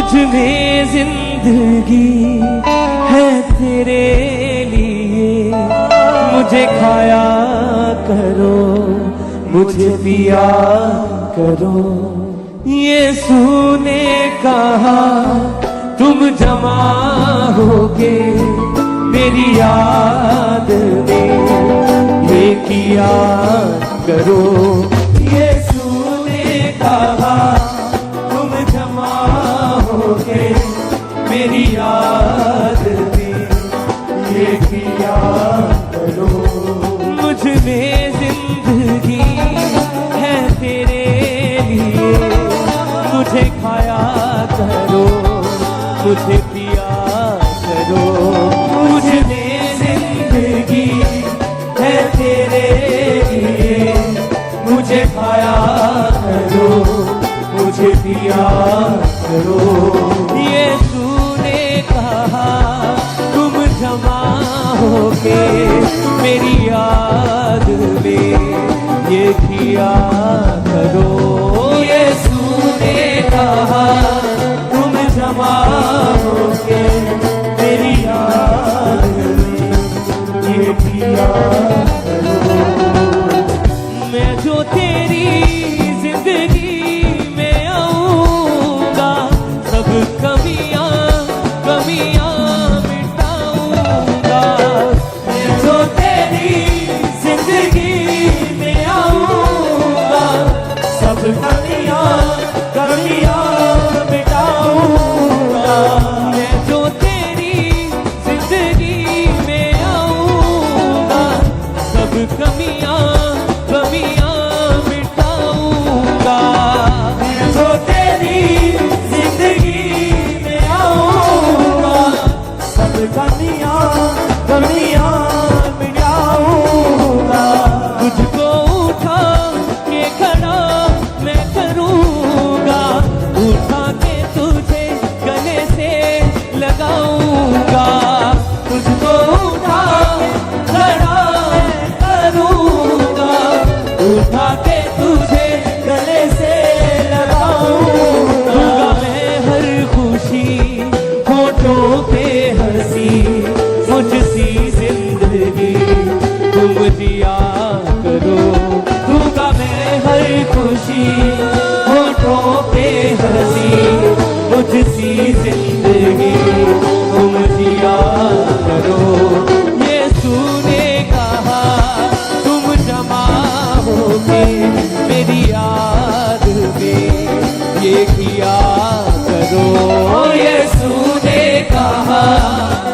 मुझ में जिंदगी है तेरे लिए, मुझे खाया करो, मुझे पिया करो। यीशु ने कहा तुम जमा होगे मेरी याद में, ये किया करो। यीशु ने कहा तुम जमा होगे मेरी याद में, ये किया करो। मुझ में जिंदगी है तेरे लिए, मुझे खाया करो, मुझे पिया करो। मुझ में जिंदगी है तेरे लिए, मुझे खाया करो, मुझे पिया करो। यीशु ने कहा तुम जमा होगे मेरी याद में, ये किया करो। यीशु ने कहा तुम जमा होगे मेरी याद में, ये किया करो। मैं जो तेरी जिंदगी में आऊंगा, सब कमियां मिटाऊंगा। मैं जो तेरी जिंदगी में आऊंगा, सब कमियां मिटाऊंगा। मैं जो तेरी जिंदगी में आऊंगा, सब कमियां मिटाऊंगा। मैं जो तेरी जिंदगी में आऊंगा, सब कमियां मिटाऊंगा। तुझको उठा के खड़ा मैं करूंगा, उठा के तुझे गले से लगाऊंगा। तुझको उठा खड़ा मैं करूंगा, उठा के तुझे गले से लगाऊंगा। मैं हर खुशी होठों पे हंसी, मुझसी जिंदगी तुम जिया करो। दूंगा मैं हर खुशी होठों पे हंसी, मुझसी जिंदगी तुम जिया करो। यीशु ने कहा तुम जमा होगे मेरी याद में, ये किया करो। यीशु ने कहा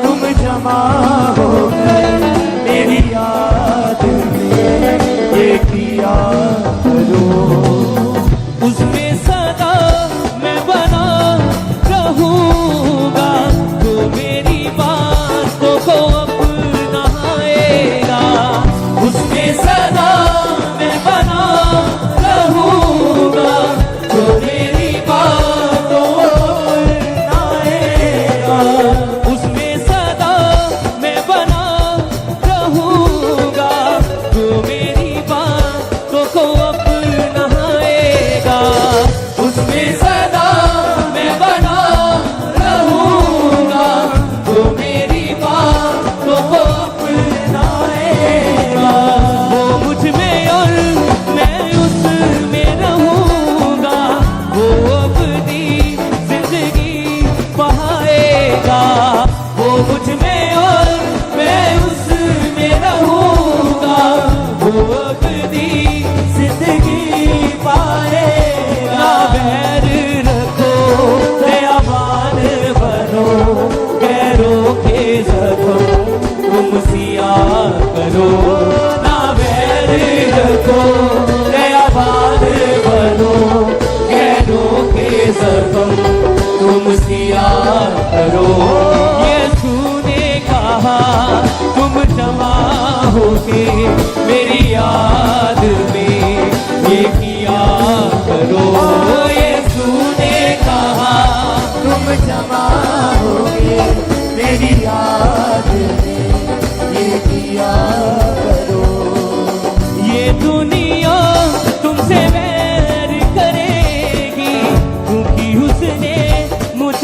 तुम जमा होगे मेरी याद में, ये किया करो। उसमें सदा मैं बना रहूंगा, तो मेरी बातों को अपनाएगा। उसमें सदा मैं बना रहूंगा, तो मेरी बातों को अपनाएगा। उसमें सदा मैं बना रहूंगा, तो मेरी बातों को अपनाएगा। उसमें सदा मैं बना रहूंगा, तो मेरी बातों को अपनाएगा। वो मुझ में और मैं उसमें रहूंगा, वो अपनी जिंदगी बहाएगा। वो मुझ में और मैं उसमें रहूंगा, वो अपनी जिंदगी पाएगा। ना बैर रखो दयावान बनो, गैरों के जख्म तुम सिया करो। ना बैर रखो दयावान बनो, गैरों के जख्म तुम सिया करो। यीशु ने कहा तुम जमा होगे मेरी याद में, ये किया करो। यीशु ने कहा तुम जमा होगे मेरी याद में, ये किया करो। ये दुनिया तुमसे वैर करेगी, क्योंकि उसने मुझ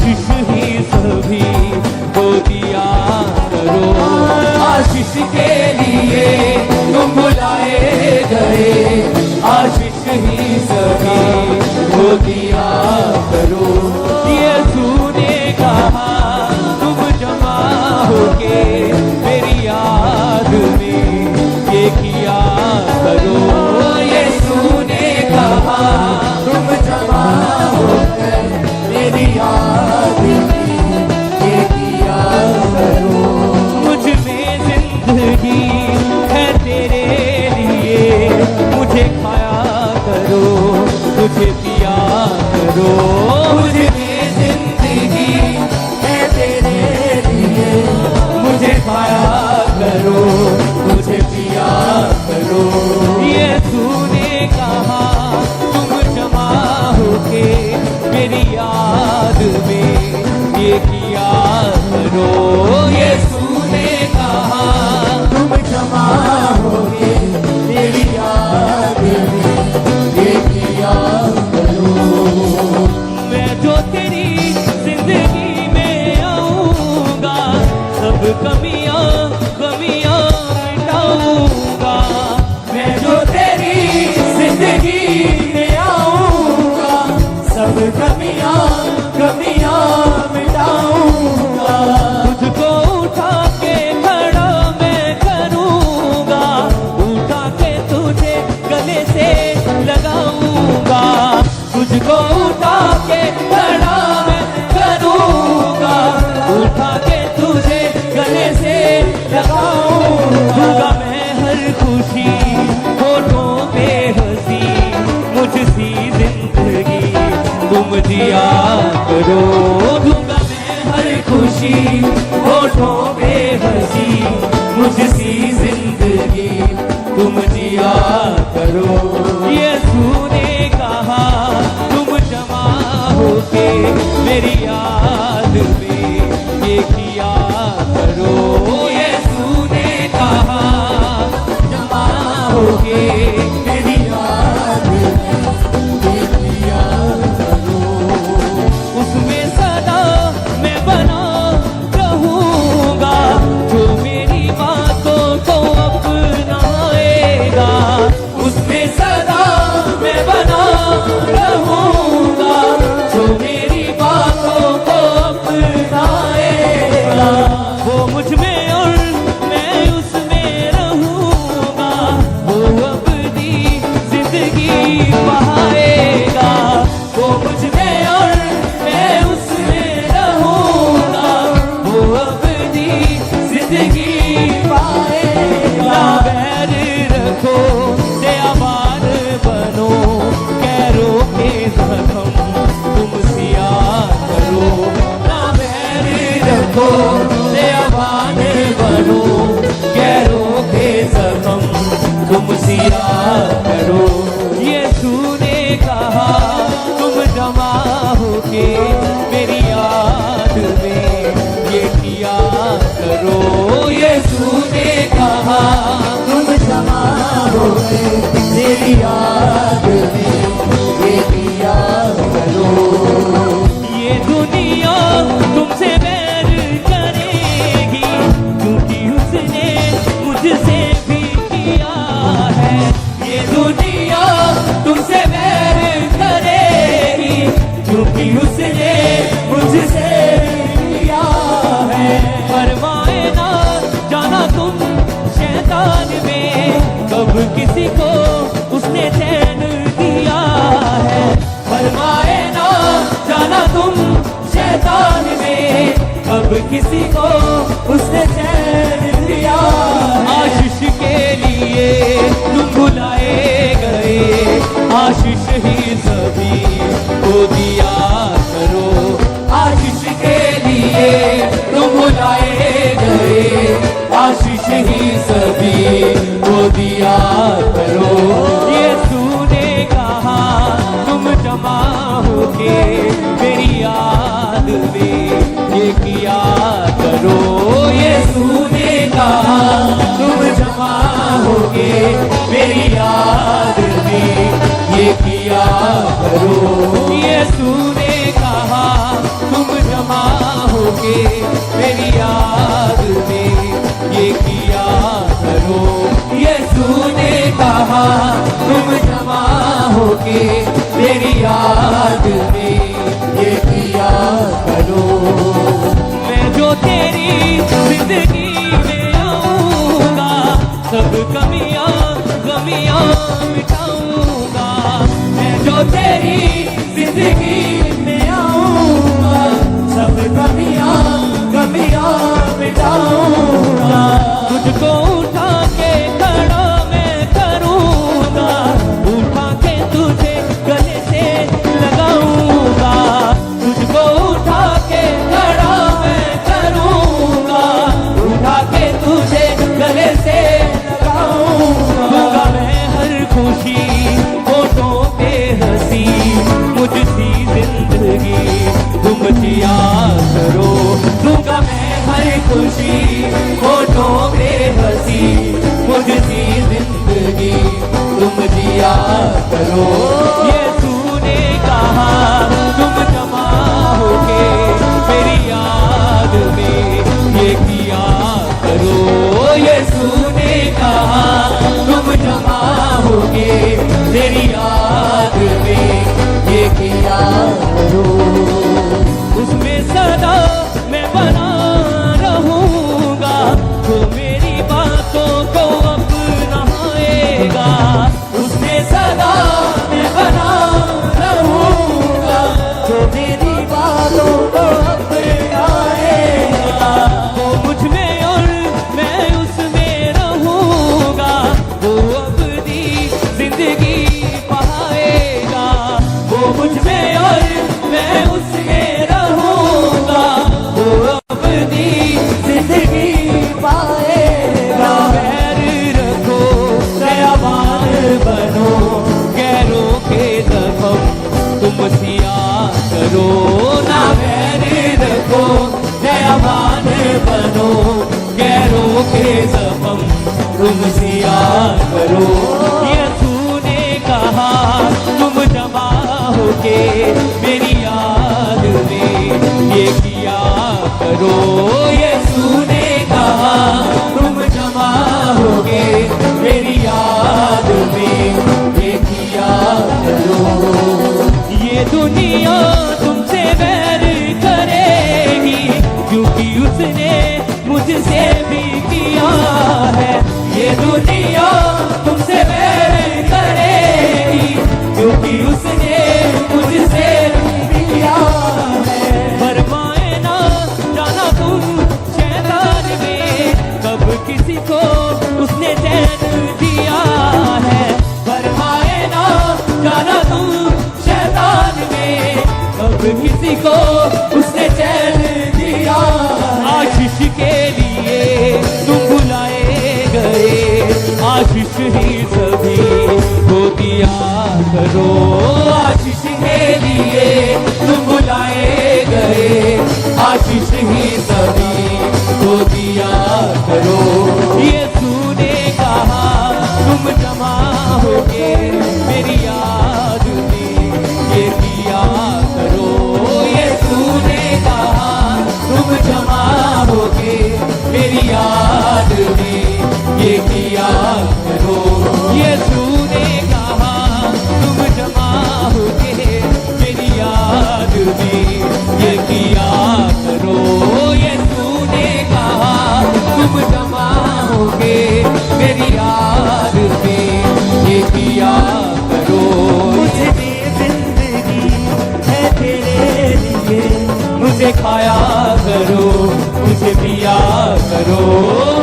आशीष ही सभी को दिया करो। आशीष के लिए तुम बुलाए गए, आशीष ही सभी को दिया करो। यीशु ने कहा तुम जमा होके मेरी याद में ये किया करो। यीशु ने कहा तुम जमा होकर मेरी याद में ये किया करो। मुझ में जिंदगी है तेरे लिए, मुझे खाया करो, मुझे पिया करो। मुझ में जिंदगी है तेरे लिए, मुझे खाया करो, मुझे पिया करो। यीशु ने कहा तुम जमा होके मेरी याद में ये किया करो। यीशु ने कहा तुम जमा होके मेरी याद में ये किया करो। मैं जो तेरी जिंदगी में आऊंगा, सब कमियां कमियां मिटाऊंगा। मैं जो तेरी जिंदगी में आऊंगा, सब कमियां कमियां मिटाऊंगा। तुझको उठा के खड़ा मैं करूंगा, उठा के तुझे गले से लगाऊंगा। तुझको उठा के खड़ा मैं करूंगा, उठा के तुझे गले से लगाऊंगा। मैं हर खुशी होठों पे हंसी, मुझसी जिंदगी तुम दिया करो। दूंगा मैं हर खुशी होठों पे हंसी, मुझसी जिंदगी तुम दिया करो। यीशु ने कहा तुम जमा होके मेरी याद में ये किया करो। यीशु ने कहा जमा होके मेरी याद में ये किया करो। उसमें सदा मैं बना रहूंगा, जो मेरी बातों को अपनाएगा। उसमें सदा मैं बना रहूंगा, जो मेरी बातों को अपनाएगा। वो मुझ में और मैं उसमें रहूंगा, वो अपनी जिंदगी पाएगा। वो मुझ में और मैं उसमें रहूंगा, वो अपनी जिंदगी पाएगा। बैर रखो दयावान बनो, कैरों के जख्म तुम सिया करो। ना बैर रखो दयावान बनो, कैरों के जख्म तुम सिया करो। यीशु ने कहा तुम जमा होके मेरी याद में ये किया करो। यीशु ने कहा तुम जमा होके मेरी याद में ये किया करो। ये दुनिया तुमसे बैर करेगी, क्योंकि उसने मुझसे भी किया है। ये दुनिया तुमसे बैर करेगी, क्योंकि उसने मुझसे किया है। फरमाए ना जाना तुम शैतान में, कब किसी को उसने चैन दिया है। फरमाए ना जाना तुम शैतान में, कब किसी को उसने चैन दिया है। आशीष के लिए तुम बुलाए गए, आशीष ही सभी को दिया करो। आशीष के लिए तुम बुलाए गए, आशीष ही सभी को दिया करो। यीशु ने कहा तुम जमा होके मेरी याद में ये किया करो। यीशु ने कहा तुम जमा होके मेरी याद में ये किया करो। यीशु ने कहा तुम जमा होके मेरी याद में ये किया करो। यीशु ने कहा तुम जमा होके मेरी याद में ये किया करो। मैं जो तेरी जिंदगी में आऊंगा सब कमियां गमियां मिटाऊंगा। मैं जो तेरी जिंदगी में आऊंगा सब कमियां गमियां मिटाऊंगा। तुझको उठा के खड़ा मैं करूंगा, उठा के तुझे गले से लगाऊंगा। तुझको उठा के खड़ा मैं करूंगा, उठा के तुझे गले से लगाऊंगा। मैं हर खुशी होठों पे हंसी मुझसी जिंदगी तुम जिया करो। दूंगा मैं हर खुशी होठों पे हंसी मुझसी जिंदगी तुम जिया करो। यीशु ने कहा तुम जमा होके मेरी याद में ये किया करो। यीशु ने कहा तुम जमा होके मेरी याद में ये किया करो। उसमें सदा मैं बना रहूंगा, तो मेरी बातों को अपनाएगा। उसमें सदा मैं बना रहूंगा, तो मेरी बातों को अपनाएगा। वो मुझ में और मैं उसमें रहूंगा, वो अपनी जिंदगी पाएगा। वो मुझ में और मैं उसमें रहूंगा, वो अपनी जिंदगी पाएगा। पैर रखो दयावान बनो, गैरों के जख्म तुम सिया करो। ना पैर रखो दयावान बनो, गैरों के जख्म तुम सिया करो। यीशु ने कहा तुम जमा होके मेरी याद में ये किया करो। यीशु ने कहा तुम जमा होके मेरी याद में ये किया करो। ये दुनिया तुमसे बैर करेगी, क्योंकि उसने मुझसे भी किया है। ये दुनिया तुमसे बैर करेगी, क्योंकि उसने मुझसे भी किया है। फरमाए ना जाना तुम शैतान में, कब किसी को उसने चैन दिया है। फरमाए ना जाना तुम शैतान में, कब किसी को उसने चैन दिया। आशीष के लिए तुम बुलाए गए, आशीष ही सभी को दिया करो। आशीष के लिए तुम बुलाए गए, आशीष ही सभी को दिया करो। यीशु ने कहा तुम जमा होके मेरी याद में ये किया करो। यीशु ने कहा तुम जमा होके मेरी याद में ये किया करो। यीशु ने कहा तुम जमा होके मेरी याद में ये किया करो। यीशु ने कहा तुम जमा होके मेरी याद में ये किया करो। मुझे भी जिंदगी है तेरे लिए, मुझे खाया करो, मुझे पिया करो।